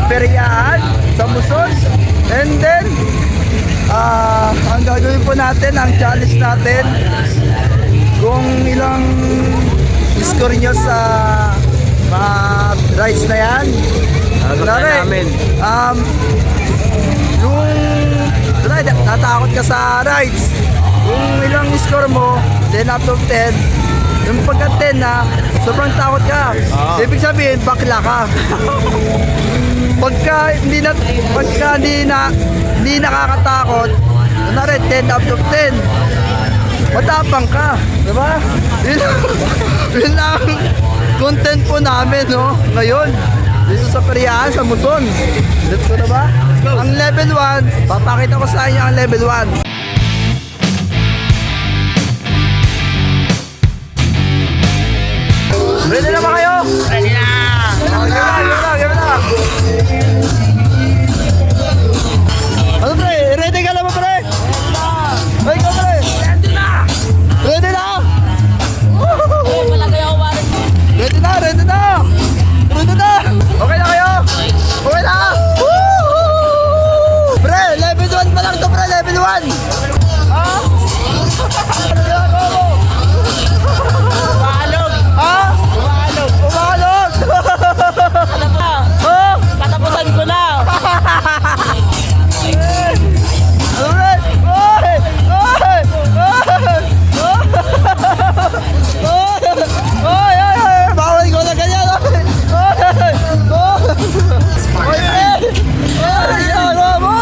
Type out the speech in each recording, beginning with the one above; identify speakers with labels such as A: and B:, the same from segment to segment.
A: peryahan sa Muson. And then, ang gagawin po natin, ang challenge natin, kung ilang score nyo sa mga rides na yan.
B: namin.
A: Yung ride, natakot ka sa rides. Kung ilang score mo, 10 out of 10. Yung pagka 10 na, sobrang takot ka. Ibig sabihin, bakla ka. Pagka hindi nakakatakot, kunwari 10 out of 10. Matapang ka, diba? Yun ang content po namin, no? Ngayon, dito sa Periaan, sa Muson. Dito na ba? Ang level 1, papakita ko sa inyo ang level 1. Ready na ba kayo?
B: Ready na!
A: Give it up! Ano pre? Ready ka na ba pre? Ay, ikaw pre!
B: Ready na!
A: Ready na?
B: Palagay ako parang.
A: Ready na! Ready na! Ready na! Okay na kayo? Okay na! Pre, level 1 pa lang to pre, level 1! Ha?
B: Paalog!
A: Ha?
B: Paalog!
A: Umalog!
B: Ano pa?
A: Oh!
B: Katapusan ko na!
A: Ano pre? Oy! Oy! Oy! Oy! Oy! Bawal ko na ganyan! Oy! Oy! Oy! Oy! Ano mo?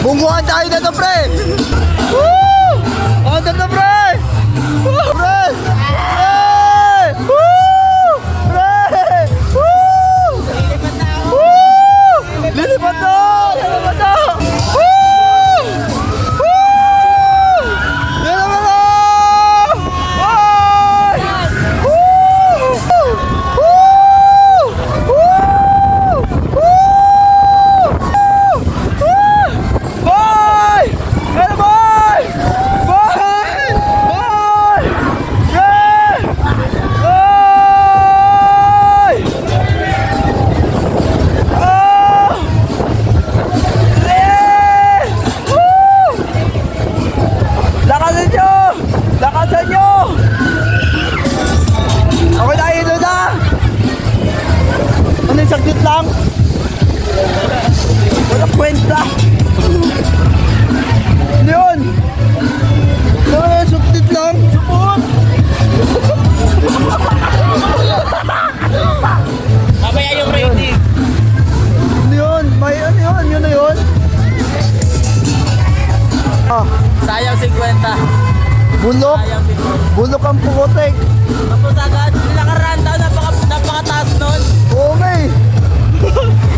A: Bungguhan tayo na to, pre! Woo! On na, pre! Woo! Pre! Pre! Woo! Pre! Woo! Woo! Lilipat na! Lilipat na! Woo! Woo! Lilipat na! Oy! Woo! Woo! Woo! Boy! Ano boy? Boy! Boy! Yeah! Boy! Oh! Yeah! Woo! Lakasan nyo! Lakasan nyo! Ako na ilo na! Ano yung saglit lang? Walang kwenta! Ano yun? Suktit lang? Supot!
B: Mamaya yung rating.
A: Ano yun? May ano yun? Yun na yun? Ah,
B: Sayang 50.
A: bulok?
B: Sayang 50.
A: Bulok ang pukotek.
B: Tapos agad, nakaraan daw, napakataas nun.
A: Oo nga eh.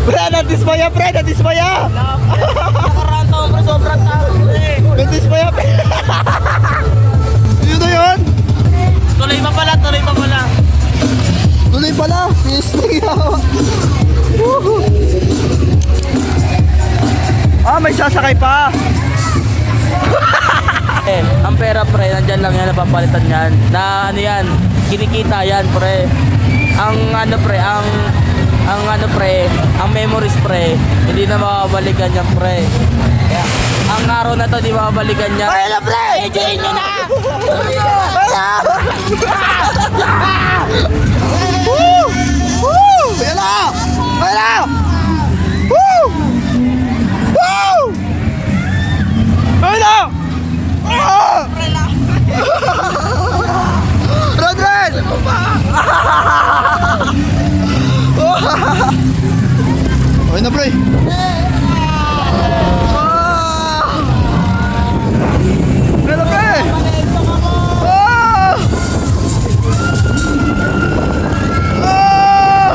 A: Pre, natismaya pre, natismaya.
B: Nakaraan daw, bro, sobrang taas.
A: Natismaya pre. Yun na yun?
B: Tuloy pa pala, tuloy pa pala.
A: Tuloy pala. Pisting ako. Woohoo. May sasakay pa.
B: Ang pera pre, nandyan lang yan, napapalitan yan. Na ano yan, kinikita yan pre. Ang ano pre, ang memories pre, hindi na makabalikan yan pre. Kaya, ang araw na to, di makabalikan yan.
A: Ay na pre!
B: Enjoyin nyo na!
A: Woo! Woo! Ayan na! Ayan na! Woo! Woo! Ayan na! Ah! Run, run! Okay na, pre. Okay na, pre. Ah! Ah!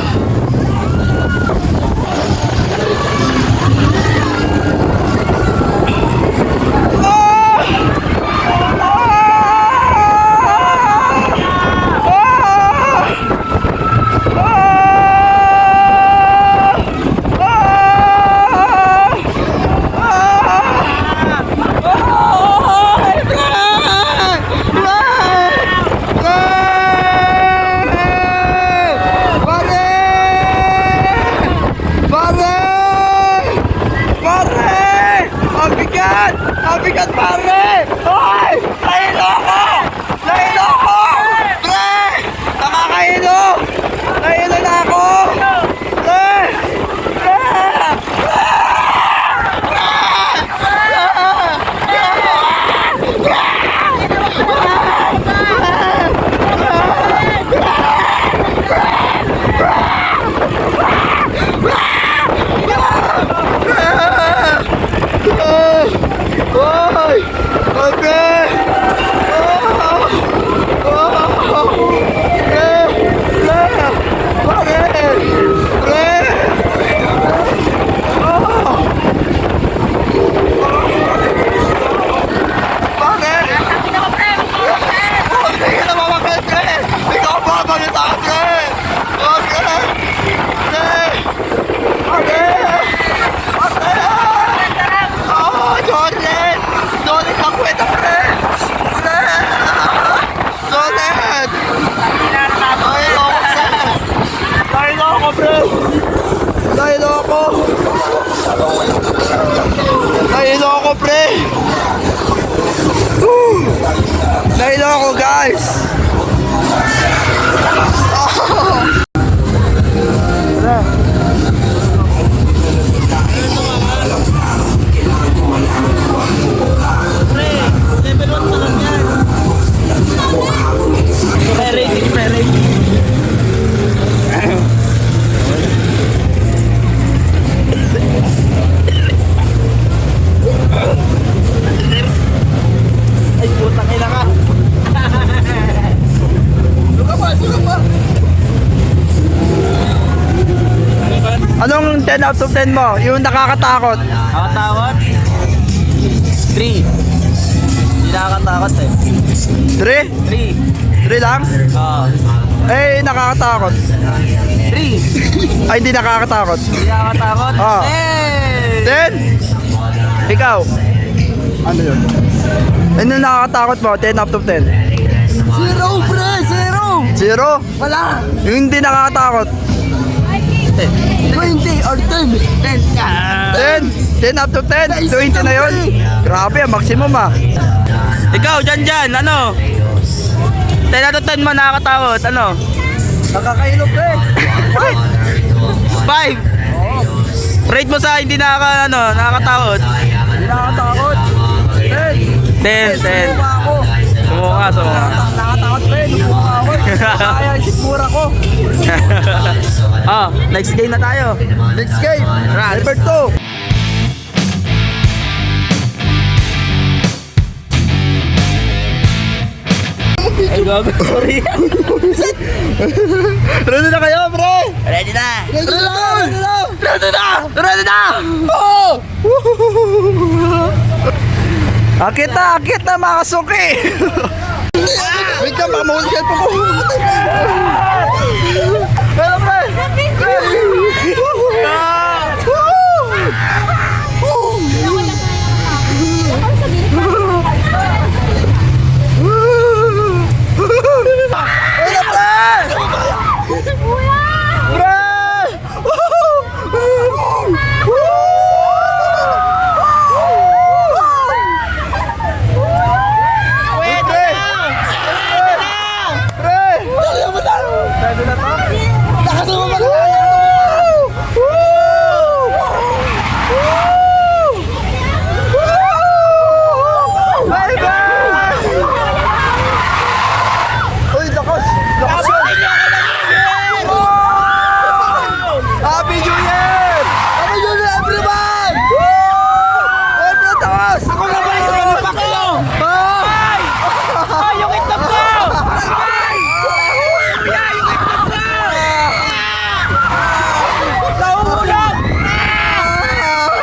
A: ako. Nahilo ako, pre. Nahilo ako, guys.
B: Pre, level 1 pa lang yan. Pre-rating, pre-rating. Ay, putang ina ka.
A: Suka pa. Anong 10 out of 10 mo? Yung nakakatakot.
B: Nakatakot? 3. Hindi nakakatakot eh.
A: 3?
B: 3.
A: 3 lang?
B: Oo.
A: Eh, nakakatakot.
B: 3.
A: Ay, hindi nakakatakot.
B: Hindi nakakatakot?
A: Ah. 10? Ikaw? Ano yun? Ano nakakatakot mo? 10 out of 10?
B: 0, pre! 0!
A: 0?
B: Wala!
A: Yung hindi nakakatakot.
B: 20 or 10.
A: 10? 10 out of 10? 20 na yun? Grabe, maximum ah.
B: Ikaw, dyan, ano? 10 out of 10 mo nakakatakot, ano?
A: Nakakailog pre.
B: 5! Rate mo sa hindi nakakatakot.
A: Hindi nakakatakot. 10.
B: 10.
A: Sumuka ako.
B: Sumuka.
A: Nakatakot pre. Sumuka ako. Kaya yung sikmura ko.
B: Next game na tayo.
A: Next game. Number 2.
B: Ay, gago. Sorry.
A: Ready na kayo, pre?
B: Ready na.
A: Ready na! Oo! Akit na mga kasuki! Wait ka, baka mahuli ka po ko. Pero pre! Happy New Year! Happy New Year, everyone! Hey, bro, tawas! Ako na ba sa palipak ko?
B: Ay, yung itlog ko! Ay, yung itlog ko! Nahulog!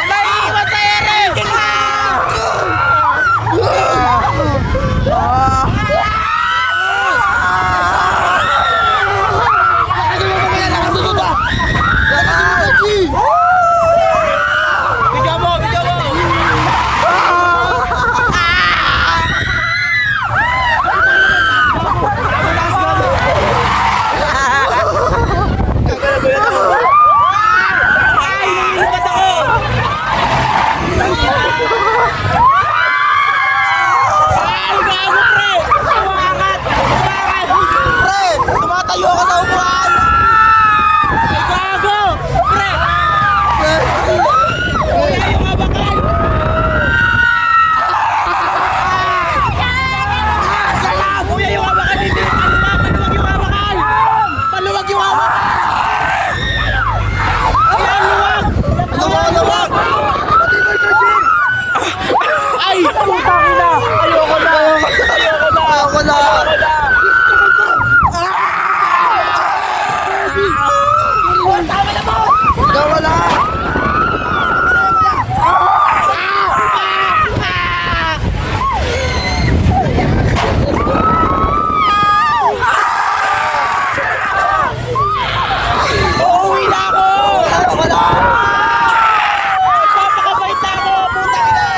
B: Naiiwan sa ere! Bigyan mo! Tumatayo ka sa upuan! Ay, gago! Pre! Kuya, yung abakal! Salam! Kuya, yung abakal! Hindi! Maluwag yung abakal! Maluwag yung abakal! Kuya, luwag! Luwag! Ay! Putang ina! Ayoko na!
A: Nawala!
B: Uuwi na ako! Magpapakabait na ako! Putang ina!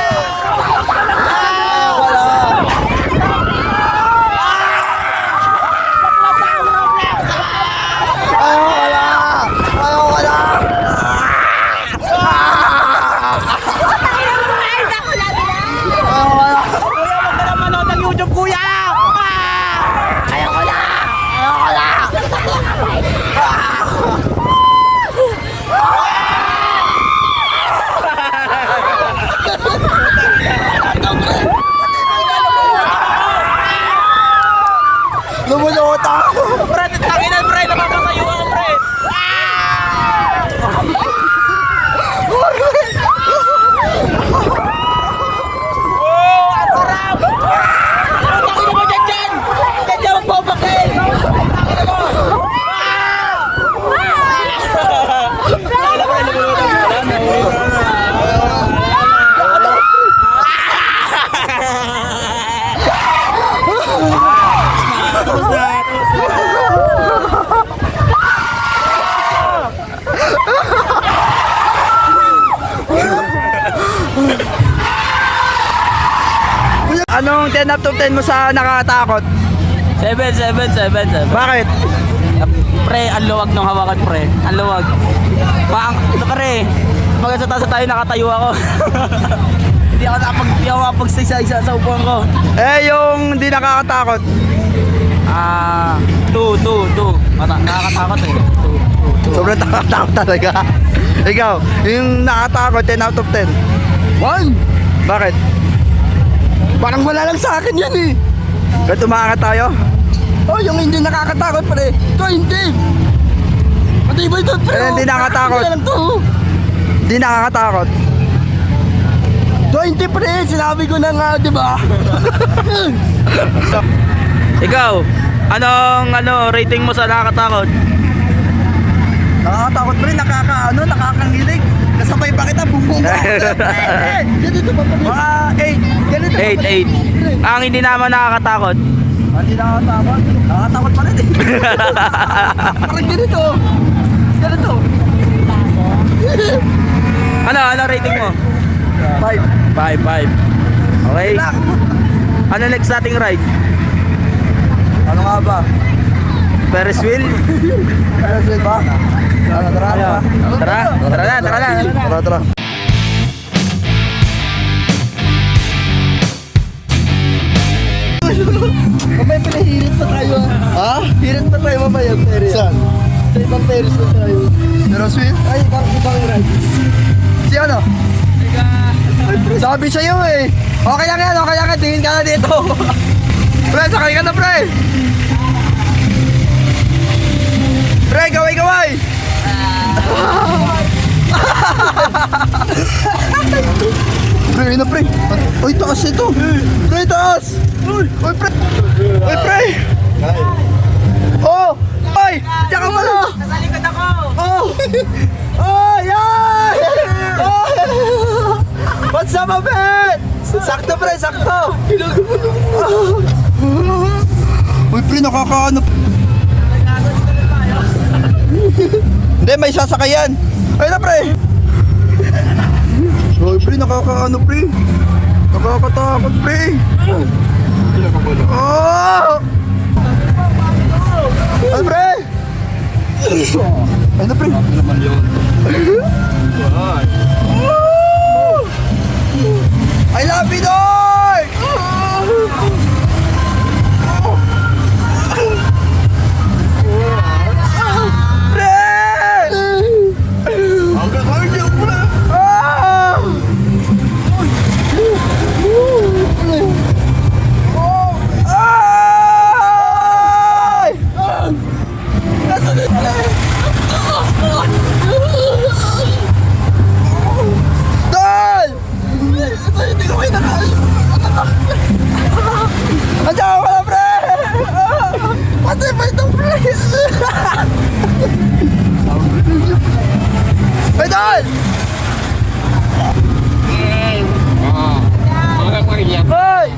A: yung 10 out of 10 mo sa nakakatakot?
B: 7, 7, 7, 7.
A: Bakit?
B: Pre, ang luwag ng hawakan, pre. Ang luwag. Pre, pag sa taas tayo, nakatayo ako. Hindi ako nakapag-isa sa upuan ko.
A: Eh, yung hindi nakakatakot.
B: 2. Nakakatakot eh. 2.
A: Sobrang nakakatakot talaga. Ikaw, yung nakakatakot, 10 out of 10.
C: 1.
A: Bakit?
C: Parang wala lang sa akin yan eh.
A: Kaya tumakangat tayo?
C: Oh, yung hindi nakakatakot pre. 20. Matibay doon pre.
A: Eh, hindi nakakatakot.
C: Wala lang to.
A: Hindi nakakatakot.
C: 20 pre, sinabi ko na nga, di ba?
B: Ikaw, anong rating mo sa nakakatakot?
A: Nakakatakot pa rin, nakakangilig. Kasabay pa kita, bumbong ko.
C: Ganito ba pre?
A: Mga 8. Ganito.
B: 8. Ang hindi naman nakakatakot.
A: Hindi nakakatakot. Nakakatakot pa rin eh.
C: Parang ganito. Ganito.
B: Ano rating mo?
A: 5.
B: 5. Okay. Ano next nating ride?
A: Ano nga ba?
B: Ferris wheel?
A: Ano sila ba? Tara.
B: Tara.
C: Mamaya pinahirit pa tayo.
A: Ha?
C: Hirit pa tayo mamaya, Ferris.
A: Saan?
C: Sa ibang Ferris pa tayo.
A: Pero sweet?
C: Ay, ibang ride.
A: Si ano? Sabi sa'yo eh. Okay lang yan. Tingin ka na dito. Pre, sakay ka na pre. Pre, gaway. Pre, yun na pre. Uy, taas ito. Pre, taas. Uy, pre. Oh! Ay! Diyan ka pala!
B: Nasa likod ako!
A: Oh! Oh, yan! Oh! What's up, Abed? Sakto, pre, sakto! Uy, pre, nakakaano. Hindi, may sasakayan. Ay na, pre! Uy, pre, nakakaano, pre. Nakakatakot, pre. Oh! Ay, pre! Ay na, pre. Naman yun. I love you, Lord! Pre! Ang gagawin niyo, pre! Dol! Hindi ko kinakain. Andiyan ka pala, pre! Pati pa itong pre! Hey, Dol! Hoy!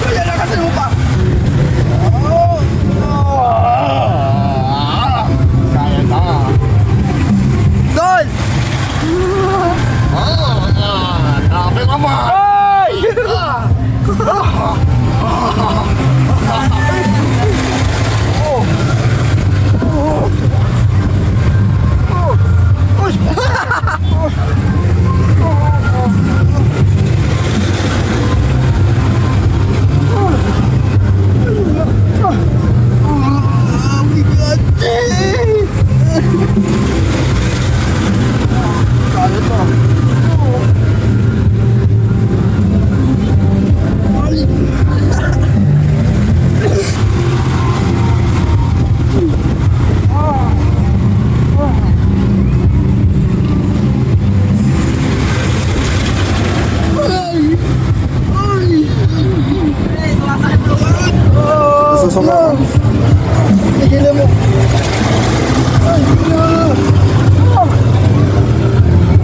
A: Kaya na kasi mo pa! Dol! Susok ako. Tigilan mo.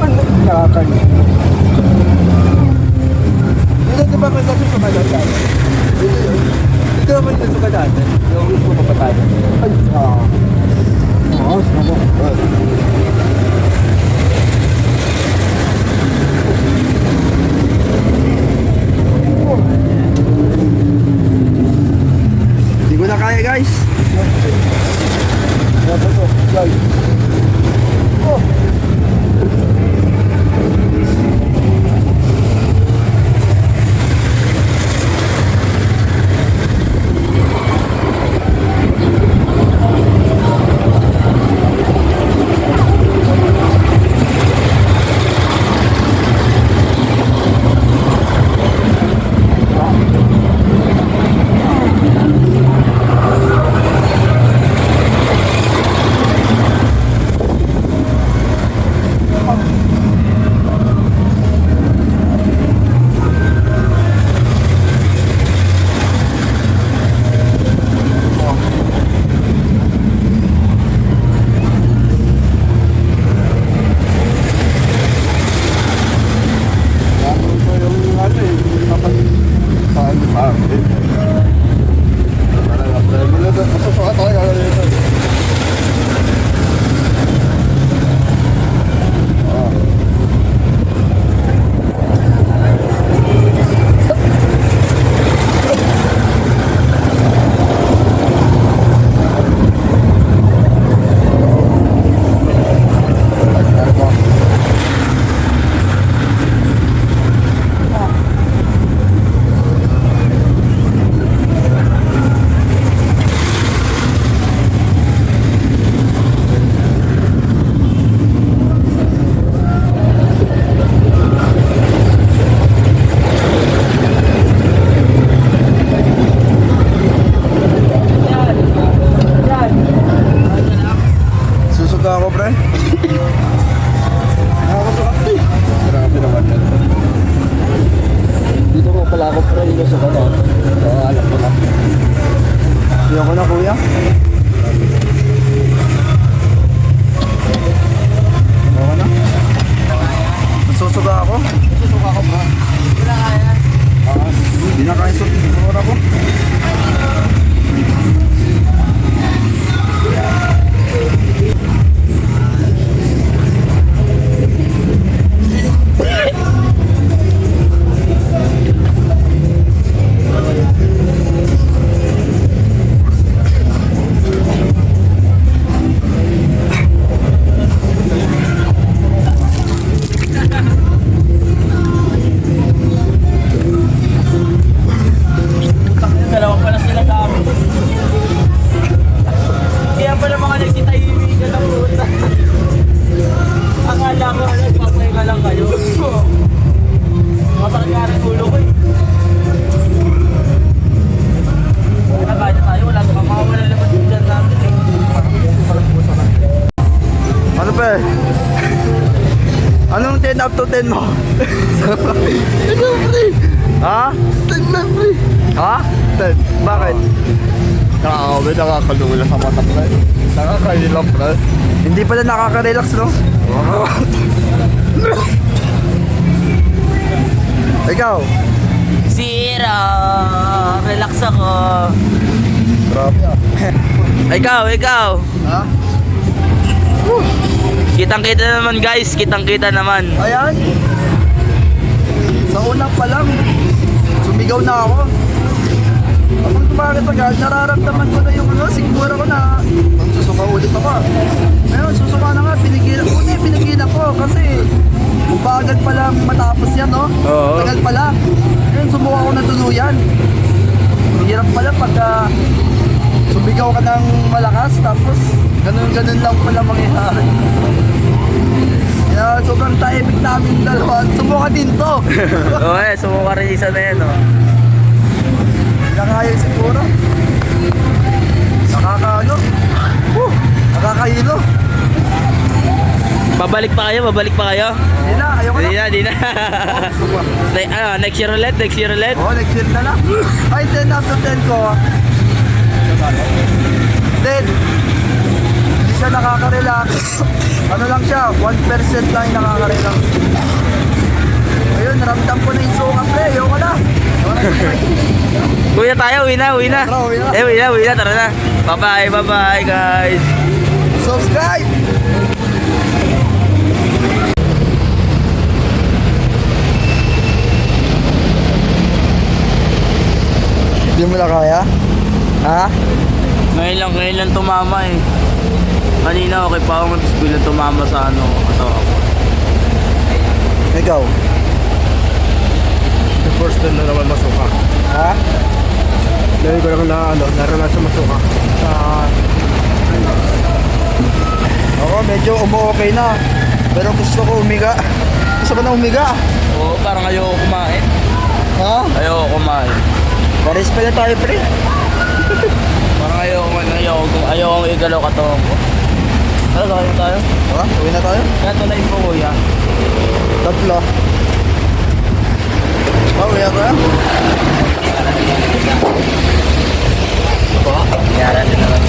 A: Ay, nakakanya. Ito ba kung sa sumalat tayo? Ito ba yung sumalat? Yung gusto ko pa tayo? Ay, oo, sino ko? na kaya guys. Susuga ako, pre. Nakakasukat, pre. Grabe naman yan. Dito ko pala ako, pre. Dito sa kanan. Alam ko na. Hindi ako na, kuya. Ako na. Susuga ako. Susuga ako, bro. Hindi na kaya. Hindi na kaya susuga ako.
B: Dalawa pala sila kami. Kaya pala mga nagsitahimik ka lang puta. Akala ko nagpapahinga lang kayo. Masakit nga rin ulo ko eh. Nakain na tayo, wala ka makawala naman yung dyan natin eh.
A: Ano pa eh? Anong 10 up to 10 mo?
C: 10 na, pre.
A: Ha?
C: 10 na, pre.
A: Ha? 10. Bakit?
C: Nakakawin, nakakalula sa mata, pre. Nakakailang, pre.
A: Hindi pala nakaka-relax, no? Ikaw?
B: Zero! Relax ako.
C: Grabe ah.
B: Ikaw!
A: Ha?
B: Kitang-kita naman guys, kitang-kita naman.
A: Ayan. Sa unang pa lang, sumigaw na ako. Kapag tumakit agad, nararamdaman ko na yung siguro ko na susuka ulit ako. Ngayon, susuka na nga, pinigilan ko kasi bagal pa lang matapos yan, no?
B: Oo.
A: Tagal pala. Ngayon, sumuka ako na tuluyan. Hirap pala pagka sumigaw ka ng malakas, tapos ganun-ganun lang pala mangyayari. Kaya sobrang tahimik namin dalawa. Sumuka din to.
B: Okay, sumuka rin isa na yan, no?
A: Nakakaya siguro. Nakakahilo.
B: Babalik pa kayo?
A: Hindi na, ayoko na.
B: Di na. Next year ulit?
A: Next year na lang. Ay, 10 out of 10 ko. Then, hindi siya nakaka-relax. Ano lang siya, 1% lang yung nakaka-relax. Ayun, naramdam ko na yung suka, pre. Ayoko na.
B: Uwi na tayo, uwi na.
A: Uwi na.
B: Uwi na, tara na. Bye-bye guys.
A: Subscribe! Hindi mo na kaya? Ha?
B: Ngayon lang tumama eh. Kanina okay pa ako, tapos biglang tumama sa ano, katawan ko.
A: Ikaw?
C: The first time na naman masuka.
A: Ha?
C: Dahil ko lang na naranasan masuka.
A: Ako, medyo umu-okay na. Pero gusto ko umiga. Gusto ko na umiga.
B: Oo, parang ayoko kumain.
A: Ha?
B: Ayoko kumain.
A: Paris pa na tayo, pre.
B: Parang ayoko igalaw katawan ko. Ano, gawin tayo?
A: Ha? Uwi na tayo?
B: Kaya tuloy po kuya.
A: Tatlo. Uwi na tayo?
B: Kaya natin naman.